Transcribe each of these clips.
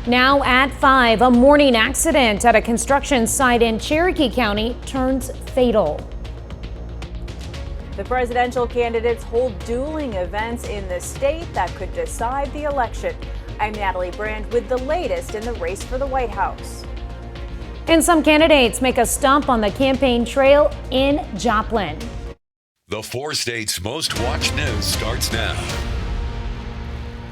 Now at 5, a morning accident at a construction site in Cherokee County turns fatal. The presidential candidates hold dueling events in the state that could decide the election. I'm Natalie Brand with the latest in the race for the White House. And some candidates make a stump on the campaign trail in Joplin. The 4 states' most watched news starts now.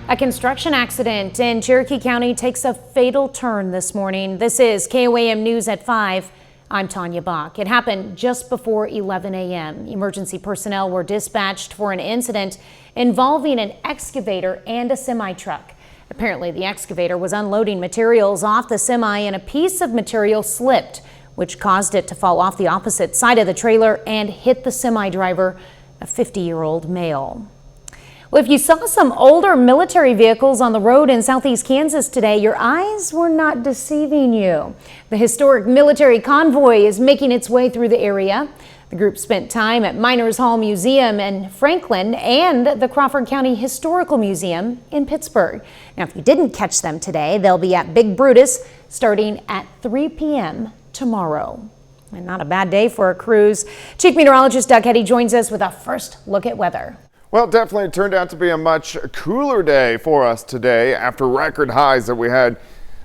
A construction accident in Cherokee County takes a fatal turn this morning. This is KOAM News at 5. I'm Tanya Bach. It happened just before 11 a.m. Emergency personnel were dispatched for an incident involving an excavator and a semi-truck. Apparently, the excavator was unloading materials off the semi and a piece of material slipped, which caused it to fall off the opposite side of the trailer and hit the semi-driver, a 50-year-old male. Well, if you saw some older military vehicles on the road in southeast Kansas today, your eyes were not deceiving you. The historic military convoy is making its way through the area. The group spent time at Miners Hall Museum in Franklin and the Crawford County Historical Museum in Pittsburgh. Now, if you didn't catch them today, they'll be at Big Brutus starting at 3 p.m. tomorrow. And not a bad day for a cruise. Chief Meteorologist Doug Hetty joins us with a first look at weather. Well, definitely turned out to be a much cooler day for us today after record highs that we had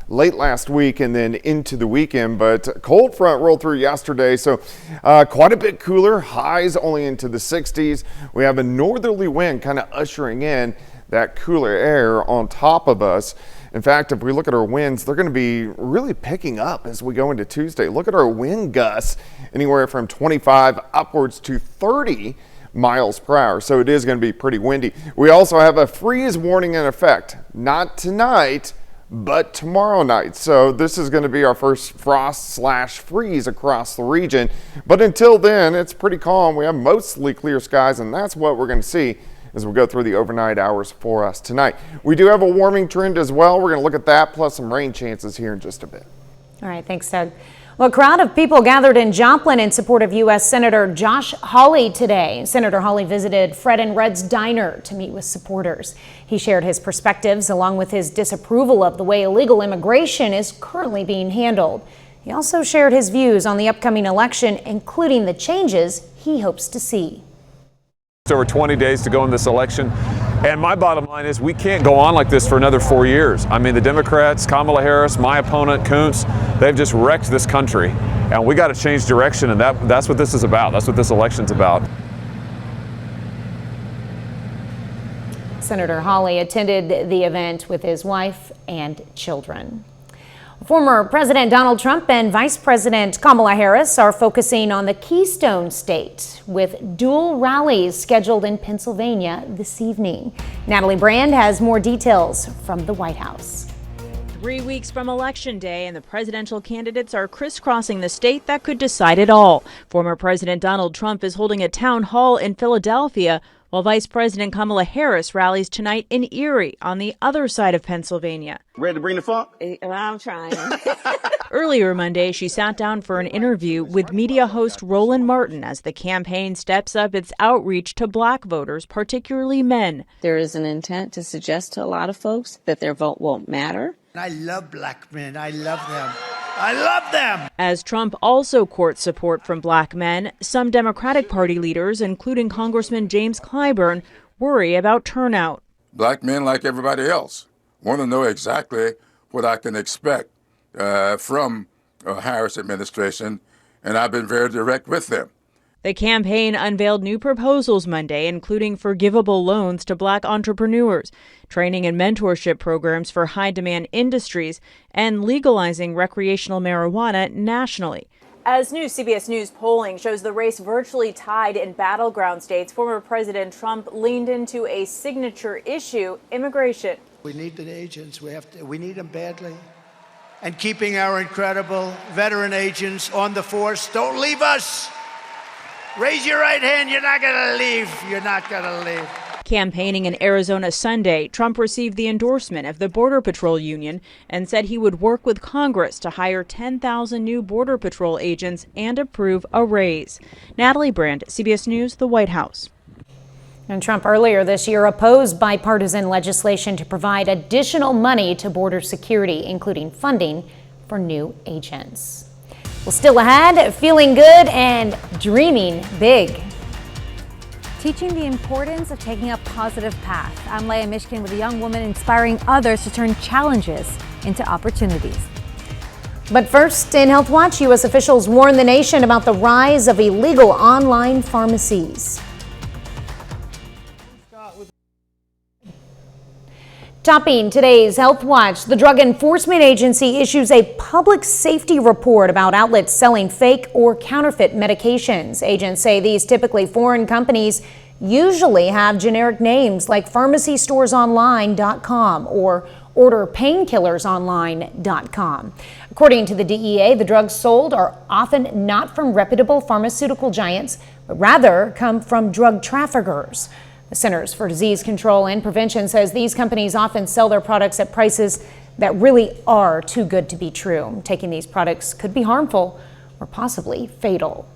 late last week and then into the weekend. But cold front rolled through yesterday, so quite a bit cooler. Highs only into the 60s. We have a northerly wind kind of ushering in that cooler air on top of us. In fact, if we look at our winds, they're going to be really picking up as we go into Tuesday. Look at our wind gusts, anywhere from 25 upwards to 30 miles per hour. So it is going to be pretty windy. We also have a freeze warning in effect, not tonight, but tomorrow night. So this is going to be our first frost/freeze across the region. But until then, it's pretty calm. We have mostly clear skies, and that's what we're going to see as we go through the overnight hours for us tonight. We do have a warming trend as well. We're going to look at that, plus some rain chances here in just a bit. All right, thanks, Doug. Well, a crowd of people gathered in Joplin in support of U.S. Senator Josh Hawley today. Senator Hawley visited Fred and Red's Diner to meet with supporters. He shared his perspectives along with his disapproval of the way illegal immigration is currently being handled. He also shared his views on the upcoming election, including the changes he hopes to see. It's over 20 days to go in this election. And my bottom line is we can't go on like this for another 4 years. I mean, the Democrats, Kamala Harris, my opponent, Kuntz, they've just wrecked this country. And we got to change direction, and that's what this is about. That's what this election's about. Senator Hawley attended the event with his wife and children. Former President Donald Trump and Vice President Kamala Harris are focusing on the Keystone State with dual rallies scheduled in Pennsylvania this evening. Natalie Brand has more details from the White House. 3 weeks from Election Day, and the presidential candidates are crisscrossing the state that could decide it all. Former President Donald Trump is holding a town hall in Philadelphia, while Vice President Kamala Harris rallies tonight in Erie on the other side of Pennsylvania. Ready to bring the funk? I'm trying. Earlier Monday, she sat down for an interview with media host Roland Martin as the campaign steps up its outreach to black voters, particularly men. There is an intent to suggest to a lot of folks that their vote won't matter. I love black men. I love them. I love them! As Trump also courts support from black men, some Democratic Party leaders, including Congressman James Clyburn, worry about turnout. Black men, like everybody else, want to know exactly what I can expect from a Harris administration, and I've been very direct with them. The campaign unveiled new proposals Monday, including forgivable loans to black entrepreneurs, training and mentorship programs for high-demand industries, and legalizing recreational marijuana nationally. As new CBS News polling shows the race virtually tied in battleground states, former President Trump leaned into a signature issue, immigration. We need the agents. We need them badly. And keeping our incredible veteran agents on the force. Don't leave us. Raise your right hand. You're not going to leave. You're not going to leave. Campaigning in Arizona Sunday, Trump received the endorsement of the Border Patrol Union and said he would work with Congress to hire 10,000 new Border Patrol agents and approve a raise. Natalie Brand, CBS News, the White House. And Trump earlier this year opposed bipartisan legislation to provide additional money to border security, including funding for new agents. Well, still ahead, feeling good and dreaming big. Teaching the importance of taking a positive path. I'm Leah Mishkin with a young woman inspiring others to turn challenges into opportunities. But first, in Health Watch, U.S. officials warn the nation about the rise of illegal online pharmacies. Topping today's Health Watch, the Drug Enforcement Agency issues a public safety report about outlets selling fake or counterfeit medications. Agents say these typically foreign companies usually have generic names like pharmacystoresonline.com or orderpainkillersonline.com. According to the DEA, the drugs sold are often not from reputable pharmaceutical giants, but rather come from drug traffickers. The Centers for Disease Control and Prevention says these companies often sell their products at prices that really are too good to be true. Taking these products could be harmful or possibly fatal.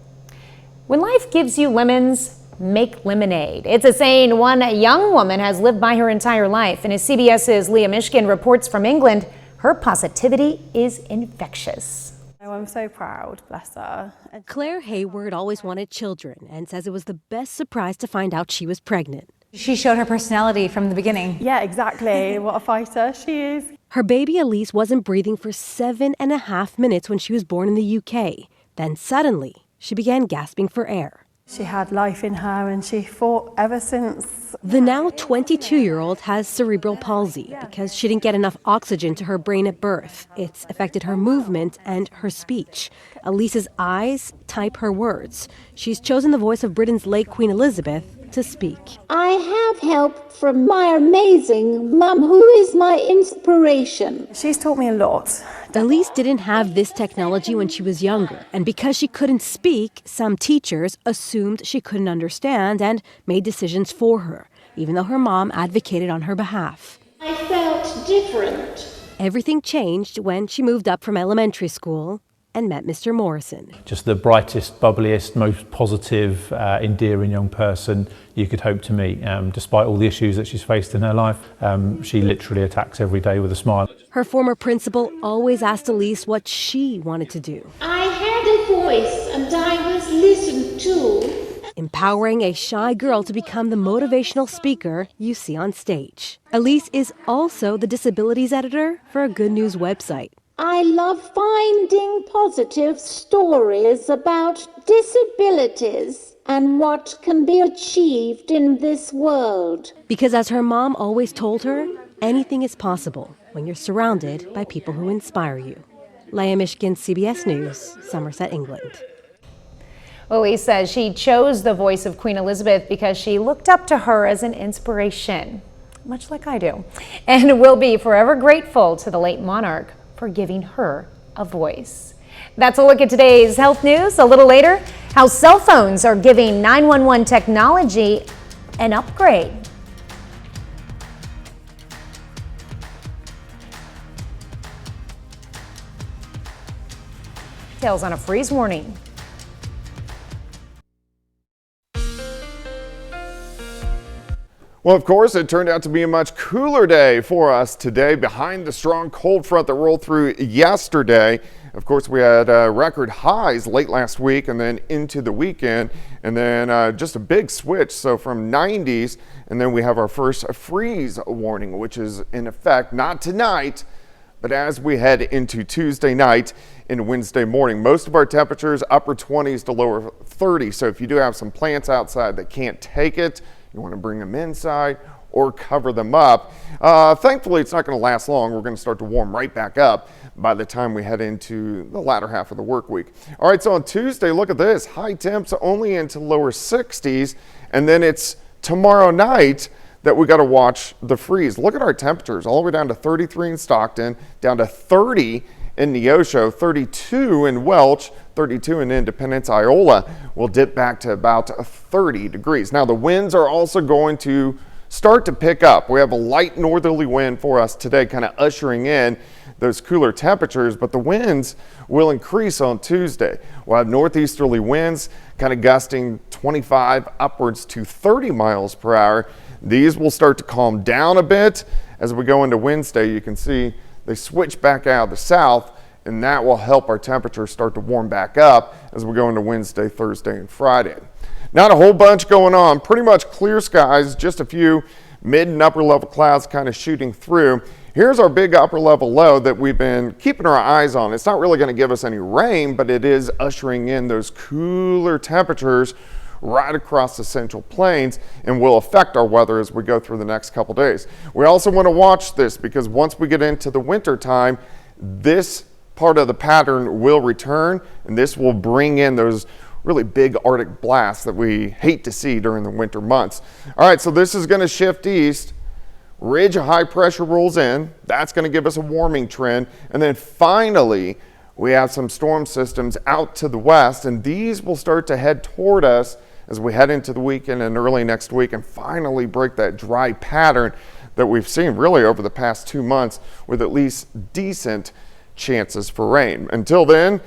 When life gives you lemons, make lemonade. It's a saying one young woman has lived by her entire life. And as CBS's Leah Mishkin reports from England, her positivity is infectious. Oh, I'm so proud, bless her. Claire Hayward always wanted children and says it was the best surprise to find out she was pregnant. She showed her personality from the beginning. Yeah, exactly. What a fighter she is. Her baby Elise wasn't breathing for 7.5 minutes when she was born in the UK. Then suddenly, she began gasping for air. She had life in her and she fought ever since. The now 22-year-old has cerebral palsy because she didn't get enough oxygen to her brain at birth. It's affected her movement and her speech. Elise's eyes type her words. She's chosen the voice of Britain's late Queen Elizabeth to speak. I have help from my amazing mum, who is my inspiration. She's taught me a lot. Elise didn't have this technology when she was younger, and because she couldn't speak, some teachers assumed she couldn't understand and made decisions for her, even though her mom advocated on her behalf. I felt different. Everything changed when she moved up from elementary school and met Mr. Morrison. Just the brightest, bubbliest, most positive, endearing young person you could hope to meet. Despite all the issues that she's faced in her life, she literally attacks every day with a smile. Her former principal always asked Elise what she wanted to do. I had a voice and I was listened to. Empowering a shy girl to become the motivational speaker you see on stage. Elise is also the disabilities editor for a Good News website. I love finding positive stories about disabilities and what can be achieved in this world. Because as her mom always told her, anything is possible when you're surrounded by people who inspire you. Leah Mishkin, CBS News, Somerset, England. Elise says she chose the voice of Queen Elizabeth because she looked up to her as an inspiration, much like I do, and will be forever grateful to the late monarch for giving her a voice. That's a look at today's health news. A little later, how cell phones are giving 911 technology an upgrade. Details on a freeze warning. Well, of course, it turned out to be a much cooler day for us today behind the strong cold front that rolled through yesterday. Of course, we had record highs late last week and then into the weekend, and then just a big switch. So from 90s, and then we have our first freeze warning, which is in effect not tonight, but as we head into Tuesday night and Wednesday morning. Most of our temperatures upper 20s to lower 30s. So if you do have some plants outside that can't take it, you want to bring them inside or cover them up. Thankfully, it's not going to last long. We're going to start to warm right back up by the time we head into the latter half of the work week. All right, so on Tuesday, look at this. High temps only into lower 60s, and then it's tomorrow night that we got to watch the freeze. Look at our temperatures all the way down to 33 in Stockton, down to 30 in Neosho, 32 in Welch, 32 in Independence. Iola will dip back to about 30 degrees. Now the winds are also going to start to pick up. We have a light northerly wind for us today, kind of ushering in those cooler temperatures, but the winds will increase on Tuesday. We'll have northeasterly winds kind of gusting 25 upwards to 30 miles per hour. These will start to calm down a bit as we go into Wednesday. You can see they switch back out of the south, and that will help our temperatures start to warm back up as we go into Wednesday, Thursday, and Friday. Not a whole bunch going on, pretty much clear skies, just a few mid and upper level clouds kind of shooting through. Here's our big upper level low that we've been keeping our eyes on. It's not really going to give us any rain, but it is ushering in those cooler temperatures right across the Central Plains and will affect our weather as we go through the next couple days. We also want to watch this because once we get into the winter time, this part of the pattern will return, and this will bring in those really big Arctic blasts that we hate to see during the winter months. All right, so this is going to shift east. Ridge of high pressure rolls in. That's going to give us a warming trend. And then finally, we have some storm systems out to the west, and these will start to head toward us as we head into the weekend and early next week and finally break that dry pattern that we've seen really over the past 2 months with at least decent chances for rain. Until then,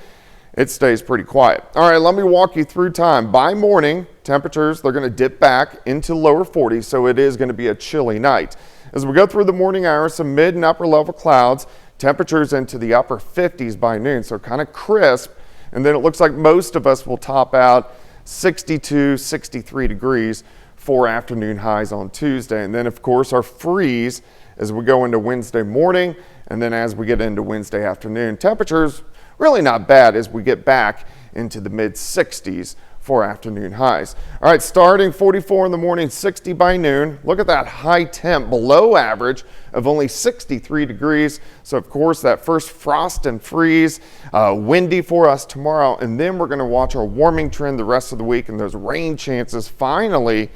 it stays pretty quiet. All right, let me walk you through time. By morning, temperatures, they're going to dip back into lower 40s, so it is going to be a chilly night. As we go through the morning hours, some mid and upper level clouds, temperatures into the upper 50s by noon, so kind of crisp. And then it looks like most of us will top out 62, 63 degrees for afternoon highs on Tuesday. And then, of course, our freeze as we go into Wednesday morning. And then as we get into Wednesday afternoon, temperatures really not bad as we get back into the mid 60s for afternoon highs. All right, starting 44 in the morning, 60 by noon. Look at that high temp below average of only 63 degrees. So of course that first frost and freeze, windy for us tomorrow. And then we're going to watch our warming trend the rest of the week and those rain chances finally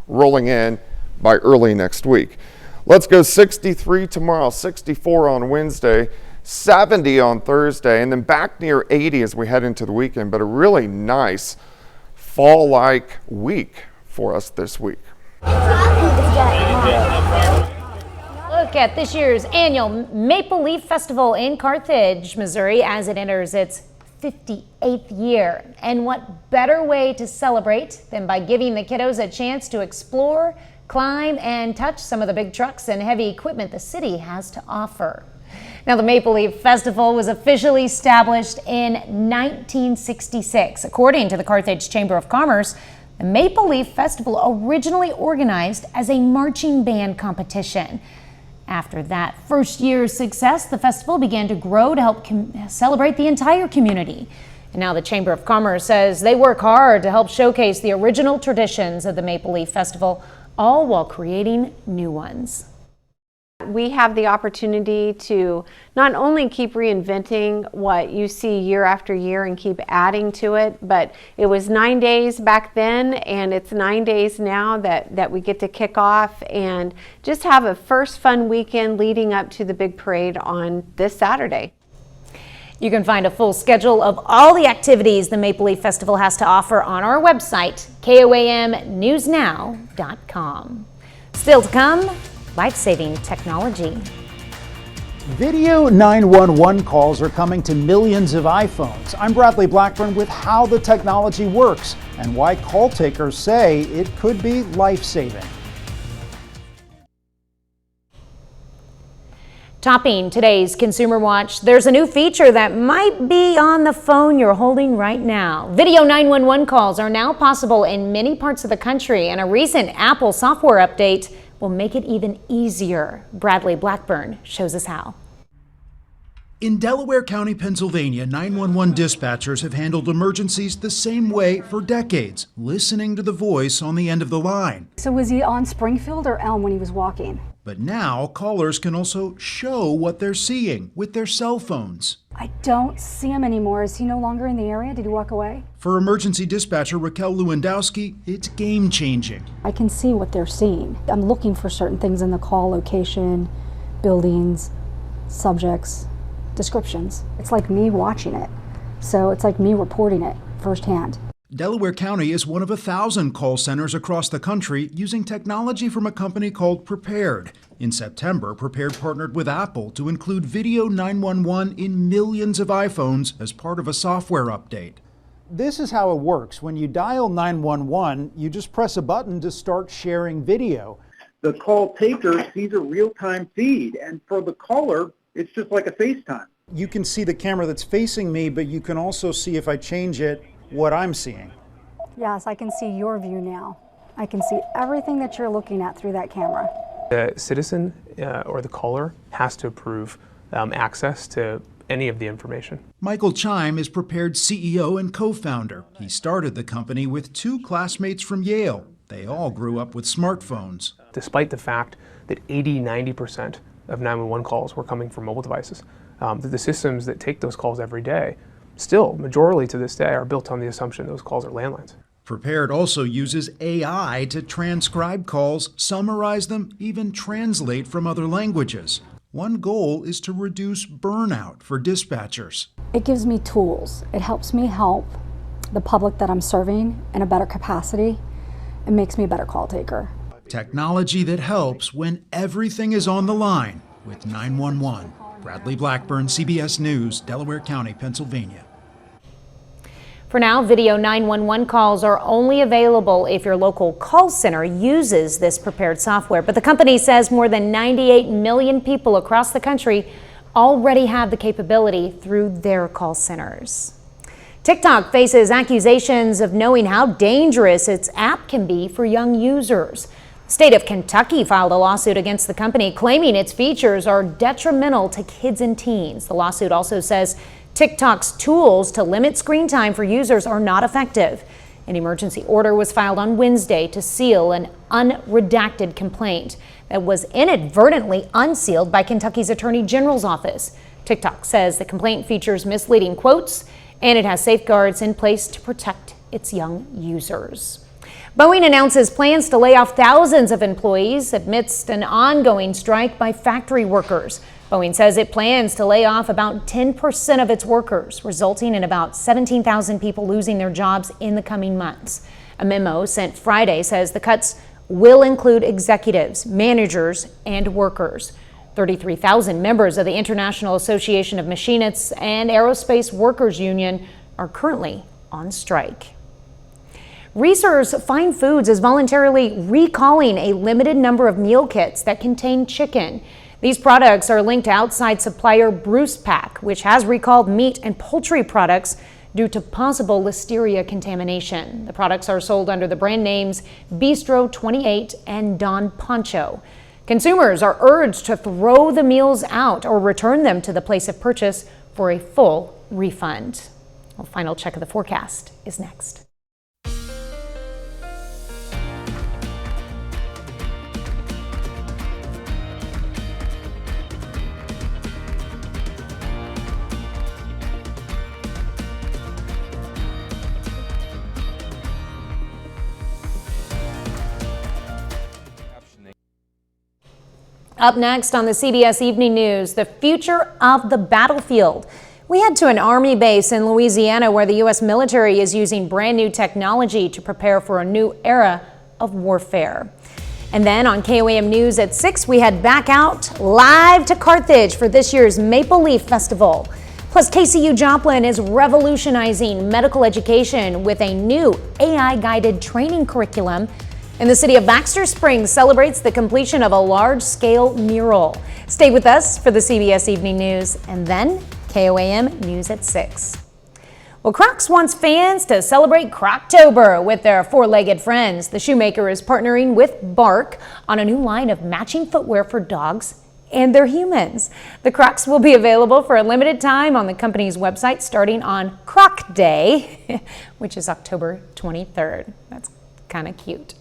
rolling in by early next week. Let's go 63 tomorrow, 64 on Wednesday, 70 on Thursday, and then back near 80 as we head into the weekend, but a really nice fall-like week for us this week. Look at this year's annual Maple Leaf Festival in Carthage, Missouri, as it enters its 58th year. And what better way to celebrate than by giving the kiddos a chance to explore, climb, and touch some of the big trucks and heavy equipment the city has to offer. Now, the Maple Leaf Festival was officially established in 1966. According to the Carthage Chamber of Commerce, the Maple Leaf Festival originally organized as a marching band competition. After that first year's success, the festival began to grow to help celebrate the entire community. And now the Chamber of Commerce says they work hard to help showcase the original traditions of the Maple Leaf Festival, all while creating new ones. We have the opportunity to not only keep reinventing what you see year after year and keep adding to it, but it was 9 days back then and it's 9 days now that we get to kick off and just have a first fun weekend leading up to the big parade on this Saturday. You can find a full schedule of all the activities the Maple Leaf Festival has to offer on our website, koamnewsnow.com. Still to come, life-saving technology. Video 911 calls are coming to millions of iPhones. I'm Bradley Blackburn with how the technology works and why call takers say it could be life-saving. Topping today's Consumer Watch, there's a new feature that might be on the phone you're holding right now. Video 911 calls are now possible in many parts of the country, and a recent Apple software update will make it even easier. Bradley Blackburn shows us how. In Delaware County, Pennsylvania, 911 dispatchers have handled emergencies the same way for decades, listening to the voice on the end of the line. So was he on Springfield or Elm when he was walking? But now callers can also show what they're seeing with their cell phones. I don't see him anymore. Is he no longer in the area? Did he walk away? For emergency dispatcher Raquel Lewandowski, it's game-changing. I can see what they're seeing. I'm looking for certain things in the call: location, buildings, subjects, descriptions. It's like me watching it. So it's like me reporting it firsthand. Delaware County is one of 1,000 call centers across the country using technology from a company called Prepared. In September, Prepared partnered with Apple to include Video 911 in millions of iPhones as part of a software update. This is how it works. When you dial 911, you just press a button to start sharing video. The call taker sees a real-time feed, and for the caller, it's just like a FaceTime. You can see the camera that's facing me, but you can also see, if I change it, what I'm seeing. Yes, I can see your view now. I can see everything that you're looking at through that camera. The citizen or the caller has to approve access to any of the information. Michael Chime is Prepared's CEO and co-founder. He started the company with 2 classmates from Yale. They all grew up with smartphones. Despite the fact that 80–90% of 911 calls were coming from mobile devices, the systems that take those calls every day, still, majority to this day, are built on the assumption those calls are landlines. Prepared also uses AI to transcribe calls, summarize them, even translate from other languages. One goal is to reduce burnout for dispatchers. It gives me tools. It helps me help the public that I'm serving in a better capacity. It makes me a better call taker. Technology that helps when everything is on the line with 911. Bradley Blackburn, CBS News, Delaware County, Pennsylvania. For now, Video 911 calls are only available if your local call center uses this Prepared software. But the company says more than 98 million people across the country already have the capability through their call centers. TikTok faces accusations of knowing how dangerous its app can be for young users. The state of Kentucky filed a lawsuit against the company, claiming its features are detrimental to kids and teens. The lawsuit also says TikTok's tools to limit screen time for users are not effective. An emergency order was filed on Wednesday to seal an unredacted complaint that was inadvertently unsealed by Kentucky's Attorney General's office. TikTok says the complaint features misleading quotes and it has safeguards in place to protect its young users. Boeing announces plans to lay off thousands of employees amidst an ongoing strike by factory workers. Boeing says it plans to lay off about 10% of its workers, resulting in about 17,000 people losing their jobs in the coming months. A memo sent Friday says the cuts will include executives, managers, and workers. 33,000 members of the International Association of Machinists and Aerospace Workers Union are currently on strike. Reese's Fine Foods is voluntarily recalling a limited number of meal kits that contain chicken. These products are linked to outside supplier Bruce Pack, which has recalled meat and poultry products due to possible listeria contamination. The products are sold under the brand names Bistro 28 and Don Poncho. Consumers are urged to throw the meals out or return them to the place of purchase for a full refund. A final check of the forecast is next. Up next on the CBS Evening News, the future of the battlefield. We head to an Army base in Louisiana where the U.S. military is using brand new technology to prepare for a new era of warfare. And then on KOAM News at 6, we head back out live to Carthage for this year's Maple Leaf Festival. Plus, KCU Joplin is revolutionizing medical education with a new AI-guided training curriculum. And the city of Baxter Springs celebrates the completion of a large-scale mural. Stay with us for the CBS Evening News and then KOAM News at 6. Well, Crocs wants fans to celebrate Croctober with their four-legged friends. The shoemaker is partnering with Bark on a new line of matching footwear for dogs and their humans. The Crocs will be available for a limited time on the company's website starting on Croc Day, which is October 23rd. That's kind of cute.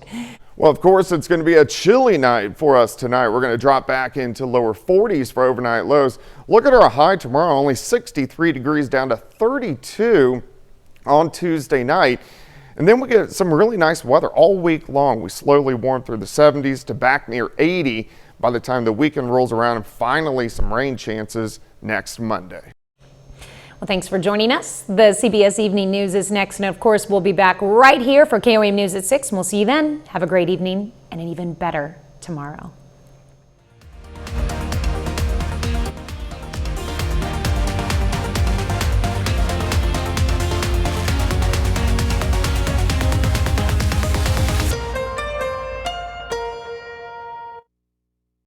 Well, of course, it's going to be a chilly night for us tonight. We're going to drop back into lower 40s for overnight lows. Look at our high tomorrow, only 63 degrees down to 32 on Tuesday night. And then we get some really nice weather all week long. We slowly warm through the 70s to back near 80 by the time the weekend rolls around, and finally some rain chances next Monday. Well, thanks for joining us. The CBS Evening News is next, and of course, we'll be back right here for KOAM News at 6. And we'll see you then. Have a great evening and an even better tomorrow.